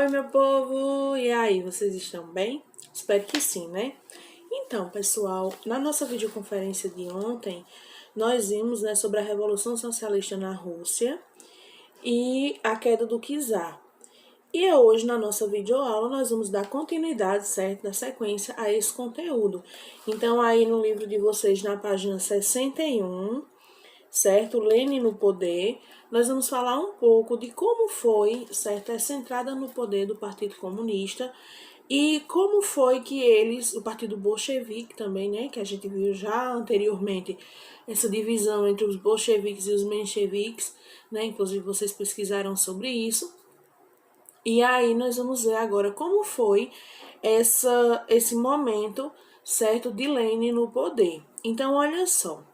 Oi, meu povo! E aí, vocês estão bem? Espero que sim, né? Então, pessoal, na nossa videoconferência de ontem, nós vimos, né, sobre a Revolução Socialista na Rússia e a queda do czar. E hoje, na nossa videoaula, nós vamos dar continuidade, certo, da sequência a esse conteúdo. Então, aí no livro de vocês, na página 61, certo? Lenin no poder, nós vamos falar um pouco de como foi, certo, essa entrada no poder do Partido Comunista e como foi que eles, o Partido Bolchevique também, né, que a gente viu já anteriormente, essa divisão entre os bolcheviques e os mencheviques, né, inclusive vocês pesquisaram sobre isso. E aí nós vamos ver agora como foi esse momento, certo, de Lenin no poder. Então, olha só.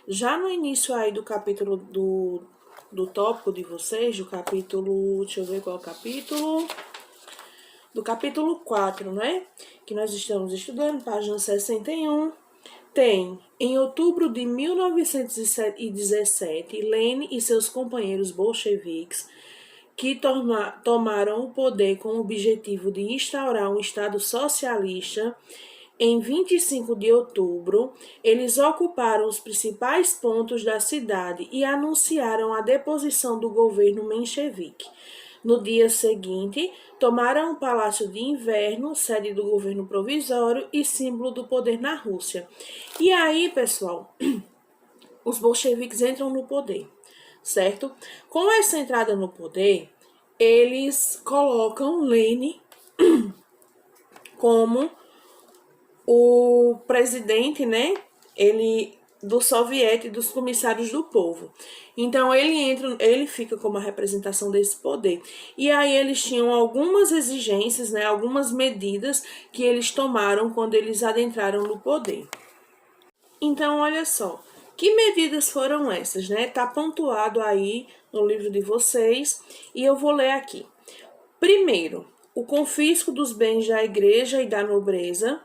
Já no início aí do capítulo do tópico de vocês, do capítulo, deixa eu ver qual é o capítulo, do capítulo 4, né? Que nós estamos estudando, página 61, tem, em outubro de 1917, Lenin e seus companheiros bolcheviques, que tomaram o poder com o objetivo de instaurar um Estado socialista. Em 25 de outubro, eles ocuparam os principais pontos da cidade e anunciaram a deposição do governo menchevique. No dia seguinte, tomaram o Palácio de Inverno, sede do governo provisório e símbolo do poder na Rússia. E aí, pessoal, os bolcheviques entram no poder, certo? Com essa entrada no poder, eles colocam Lenin como o presidente, né, do soviete e dos comissários do povo. Então ele fica como a representação desse poder. E aí eles tinham algumas exigências, né, algumas medidas que eles tomaram quando eles adentraram no poder. Então, olha só, que medidas foram essas, né? Tá pontuado aí no livro de vocês e eu vou ler aqui. Primeiro, o confisco dos bens da igreja e da nobreza.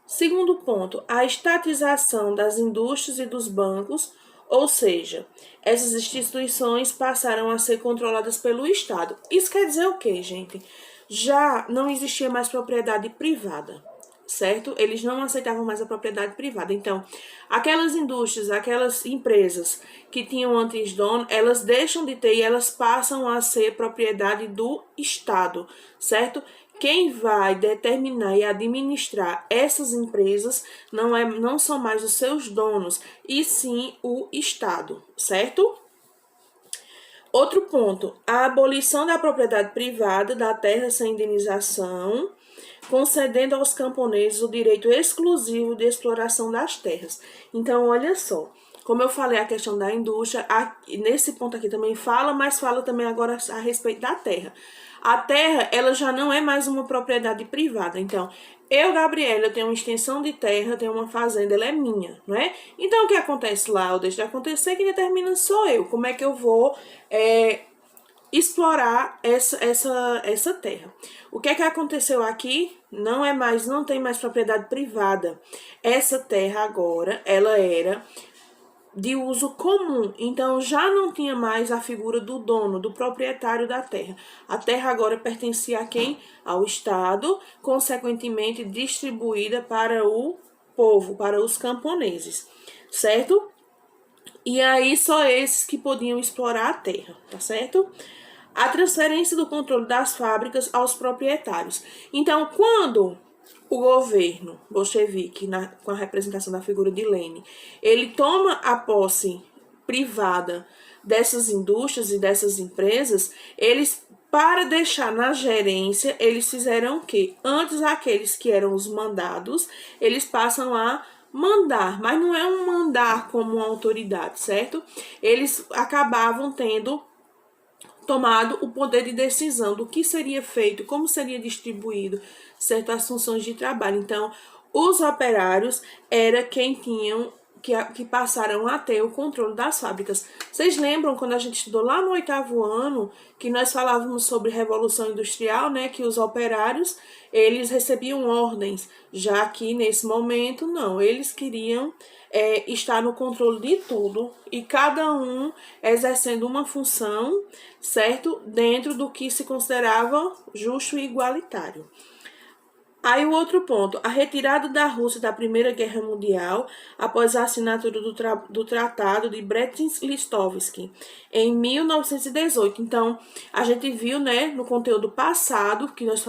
Segundo ponto, a estatização das indústrias e dos bancos, ou seja, essas instituições passaram a ser controladas pelo Estado. Isso quer dizer o quê, gente? Já não existia mais propriedade privada, certo? Eles não aceitavam mais a propriedade privada. Então, aquelas indústrias, aquelas empresas que tinham antes dono, elas deixam de ter e elas passam a ser propriedade do Estado, certo? Quem vai determinar e administrar essas empresas não são mais os seus donos, e sim o Estado, certo? Outro ponto, a abolição da propriedade privada da terra sem indenização, concedendo aos camponeses o direito exclusivo de exploração das terras. Então, olha só, como eu falei, a questão da indústria, nesse ponto aqui também fala, mas fala também agora a respeito da terra. A terra, ela já não é mais uma propriedade privada. Então, Gabriela, eu tenho uma extensão de terra, eu tenho uma fazenda, ela é minha, não é? Então, o que acontece lá, ou deixa de acontecer, quem determina sou eu. Como é que eu vou explorar essa terra? O que é que aconteceu aqui? Não tem mais propriedade privada. Essa terra agora, ela era de uso comum, então já não tinha mais a figura do dono, do proprietário da terra. A terra agora pertencia a quem? Ao Estado, consequentemente distribuída para o povo, para os camponeses, certo? E aí só esses que podiam explorar a terra, tá certo? A transferência do controle das fábricas aos proprietários. Então, quando o governo bolchevique, com a representação da figura de Lenin, ele toma a posse privada dessas indústrias e dessas empresas, eles, para deixar na gerência, eles fizeram o quê? Antes, aqueles que eram os mandados, eles passam a mandar, mas não é um mandar como uma autoridade, certo? Eles acabavam tendo tomado o poder de decisão do que seria feito, como seria distribuído certas funções de trabalho. Então, os operários era quem tinham que passaram a ter o controle das fábricas. Vocês lembram quando a gente estudou lá no 8º ano, que nós falávamos sobre Revolução Industrial, né? Que os operários, eles recebiam ordens, já que nesse momento, não, eles queriam estar no controle de tudo e cada um exercendo uma função, certo? Dentro do que se considerava justo e igualitário. Aí o outro ponto, a retirada da Rússia da Primeira Guerra Mundial após a assinatura do Tratado de Brest-Litovsk em 1918. Então, a gente viu, né, no conteúdo passado que nós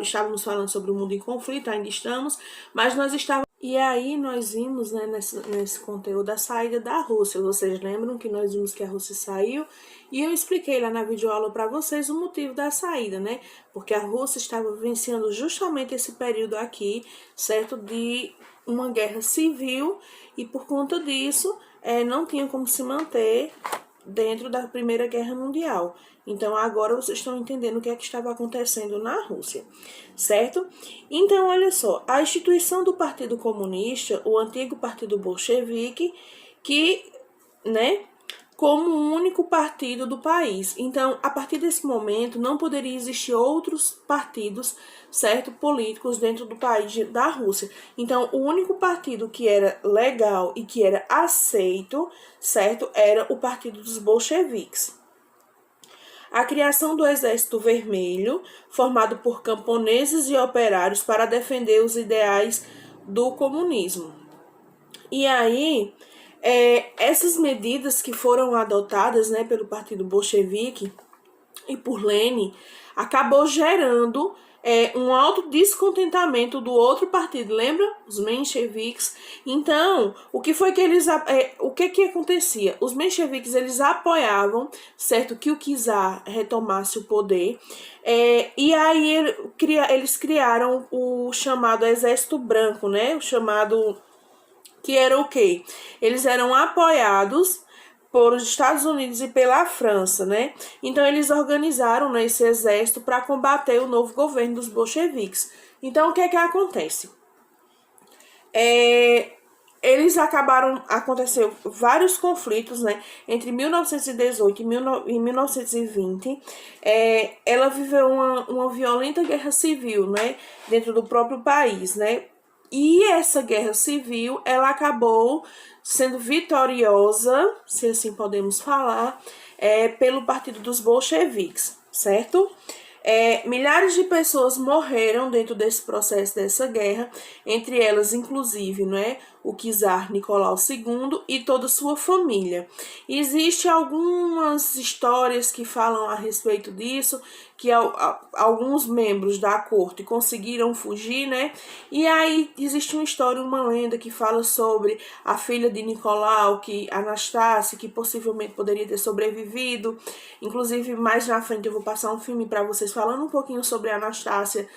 estávamos falando sobre o mundo em conflito, ainda estamos, mas nós estávamos. E aí nós vimos, né, nesse conteúdo a saída da Rússia. Vocês lembram que nós vimos que a Rússia saiu? E eu expliquei lá na videoaula para vocês o motivo da saída, né? Porque a Rússia estava vivenciando justamente esse período aqui, certo? De uma guerra civil e por conta disso não tinha como se manter dentro da Primeira Guerra Mundial. Então, agora vocês estão entendendo o que é que estava acontecendo na Rússia, certo? Então, olha só, a instituição do Partido Comunista, o antigo Partido Bolchevique, que, né, como o único partido do país. Então, a partir desse momento, não poderia existir outros partidos, certo, políticos dentro do país da Rússia. Então, o único partido que era legal e que era aceito, certo, era o Partido dos Bolcheviques. A criação do Exército Vermelho, formado por camponeses e operários para defender os ideais do comunismo. E aí, essas medidas que foram adotadas, né, pelo Partido Bolchevique e por Lenin, acabou gerando um alto descontentamento do outro partido, lembra? Os mencheviques. Então, o que foi que eles o que acontecia? Os mencheviques, eles apoiavam, certo, que o czar retomasse o poder. E aí eles criaram o chamado Exército Branco, né? O chamado, que era o quê? Eles eram apoiados por os Estados Unidos e pela França, né? Então, eles organizaram, né, esse exército para combater o novo governo dos bolcheviques. Então, o que é que acontece? Aconteceu vários conflitos, né, entre 1918 e 1920. Ela viveu uma violenta guerra civil, né, dentro do próprio país, né? E essa guerra civil, ela acabou sendo vitoriosa, se assim podemos falar, pelo Partido dos Bolcheviques, certo? Milhares de pessoas morreram dentro desse processo dessa guerra, entre elas, inclusive, né, o czar Nicolau II e toda a sua família. Existem algumas histórias que falam a respeito disso, que alguns membros da corte conseguiram fugir, né? E aí existe uma história, uma lenda que fala sobre a filha de Nicolau, Anastácia, que possivelmente poderia ter sobrevivido. Inclusive, mais na frente eu vou passar um filme para vocês falando um pouquinho sobre a Anastácia,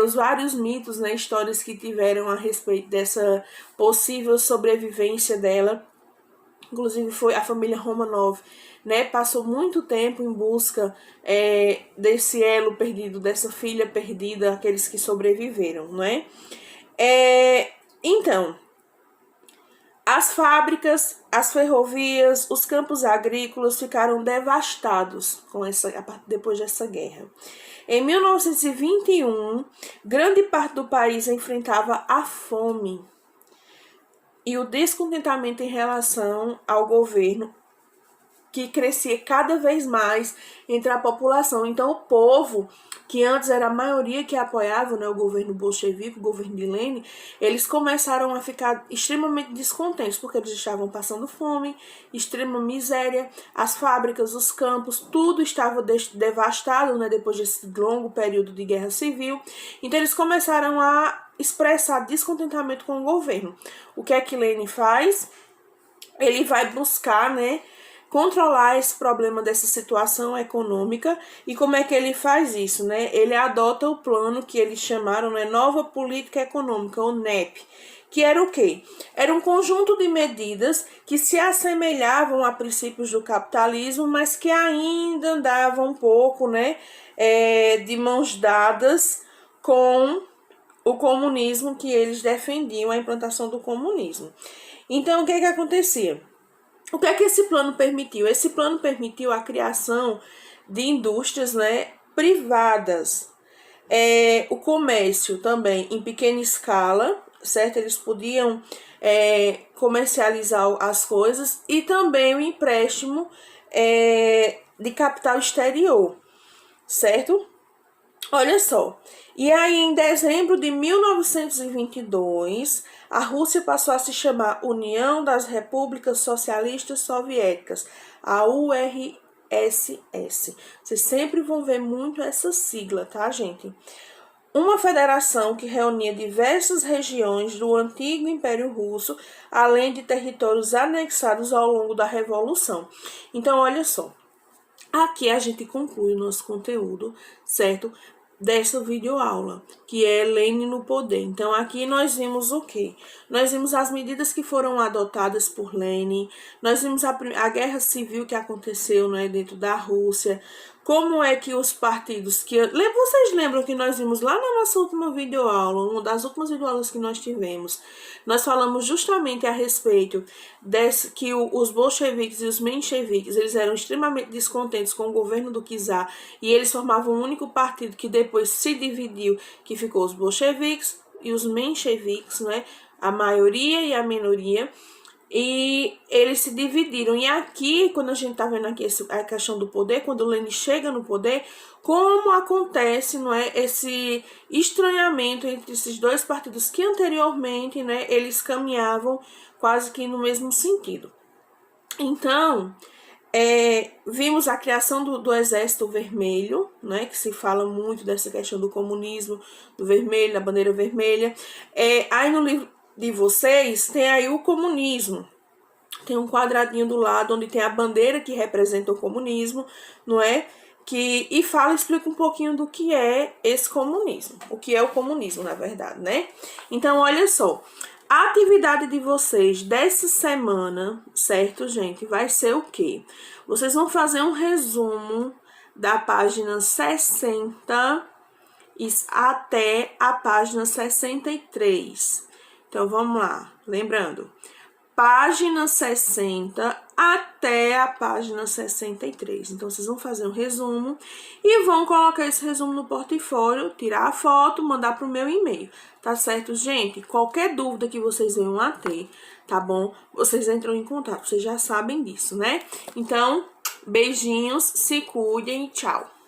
os vários mitos, né, histórias que tiveram a respeito dessa possível sobrevivência dela. Inclusive foi a família Romanov, né, passou muito tempo em busca desse elo perdido, dessa filha perdida, aqueles que sobreviveram, não é? Então, as fábricas, as ferrovias, os campos agrícolas ficaram devastados depois dessa guerra. Em 1921, grande parte do país enfrentava a fome e o descontentamento em relação ao governo, que crescia cada vez mais entre a população. Então, o povo, que antes era a maioria que apoiava, né, o governo bolchevique, o governo de Lenin, eles começaram a ficar extremamente descontentes, porque eles estavam passando fome, extrema miséria, as fábricas, os campos, tudo estava devastado, né, depois desse longo período de guerra civil. Então, eles começaram a expressar descontentamento com o governo. O que é que Lenin faz? Ele vai buscar, né, controlar esse problema dessa situação econômica. E como é que ele faz isso, né? Ele adota o plano que eles chamaram, né, Nova Política Econômica, ou NEP, que era o quê? Era um conjunto de medidas que se assemelhavam a princípios do capitalismo, mas que ainda andavam um pouco, né, de mãos dadas com o comunismo, que eles defendiam a implantação do comunismo. Então, o que acontecia? O que é que esse plano permitiu? Esse plano permitiu a criação de indústrias, né, privadas. O comércio também em pequena escala, certo? Eles podiam comercializar as coisas, e também o empréstimo de capital exterior, certo? Olha só, e aí em dezembro de 1922, a Rússia passou a se chamar União das Repúblicas Socialistas Soviéticas, a URSS. Vocês sempre vão ver muito essa sigla, tá, gente? Uma federação que reunia diversas regiões do antigo Império Russo, além de territórios anexados ao longo da Revolução. Então, olha só, aqui a gente conclui o nosso conteúdo, certo? Dessa videoaula, que é Lenin no Poder. Então, aqui nós vimos o quê? Nós vimos as medidas que foram adotadas por Lenin, nós vimos a guerra civil que aconteceu, né, dentro da Rússia, como é que os partidos que... Vocês lembram que nós vimos lá na nossa última videoaula, uma das últimas videoaulas que nós tivemos, nós falamos justamente a respeito que os bolcheviques e os mencheviques, eles eram extremamente descontentes com o governo do czar, e eles formavam um único partido que depois se dividiu, que ficou os bolcheviques e os mencheviques, né? A maioria e a minoria. E eles se dividiram. E aqui, quando a gente tá vendo aqui a questão do poder, quando o Lenin chega no poder, como acontece, não é, esse estranhamento entre esses dois partidos que anteriormente, né, eles caminhavam quase que no mesmo sentido. Então, vimos a criação do Exército Vermelho, né, que se fala muito dessa questão do comunismo, do vermelho, da bandeira vermelha. Aí no livro de vocês tem aí o comunismo, tem um quadradinho do lado onde tem a bandeira que representa o comunismo, não é? Explica um pouquinho do que é esse comunismo, o que é o comunismo, na verdade, né? Então, olha só, a atividade de vocês dessa semana, certo, gente, vai ser o quê? Vocês vão fazer um resumo da página 60 até a página 63. Então, vamos lá. Lembrando, página 60 até a página 63. Então, vocês vão fazer um resumo e vão colocar esse resumo no portfólio, tirar a foto, mandar para o meu e-mail. Tá certo, gente? Qualquer dúvida que vocês venham a ter, tá bom? Vocês entram em contato, vocês já sabem disso, né? Então, beijinhos, se cuidem e tchau!